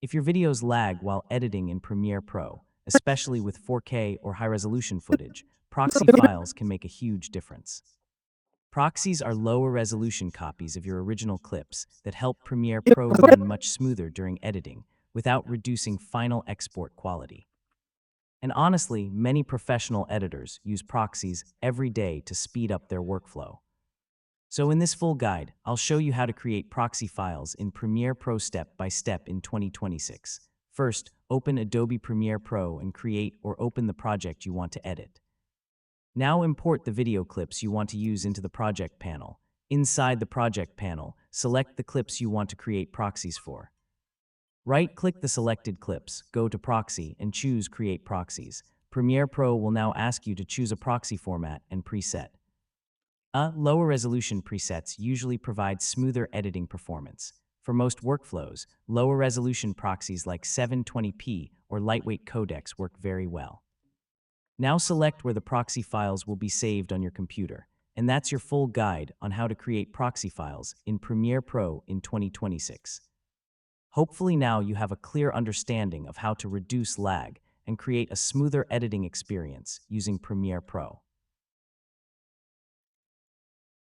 If your videos lag while editing in Premiere Pro, especially with 4K or high-resolution footage, proxy files can make a huge difference. Proxies are lower resolution copies of your original clips that help Premiere Pro run much smoother during editing without reducing final export quality. And honestly, many professional editors use proxies every day to speed up their workflow. So in this full guide, I'll show you how to create proxy files in Premiere Pro step by step in 2026. First, open Adobe Premiere Pro and create or open the project you want to edit. Now import the video clips you want to use into the project panel. Inside the project panel, select the clips you want to create proxies for. Right-click the selected clips, go to Proxy, and choose Create Proxies. Premiere Pro will now ask you to choose a proxy format and preset. Lower resolution presets usually provide smoother editing performance. For most workflows, lower resolution proxies like 720p or lightweight codecs work very well. Now select where the proxy files will be saved on your computer, and that's your full guide on how to create proxy files in Premiere Pro in 2026. Hopefully now you have a clear understanding of how to reduce lag and create a smoother editing experience using Premiere Pro.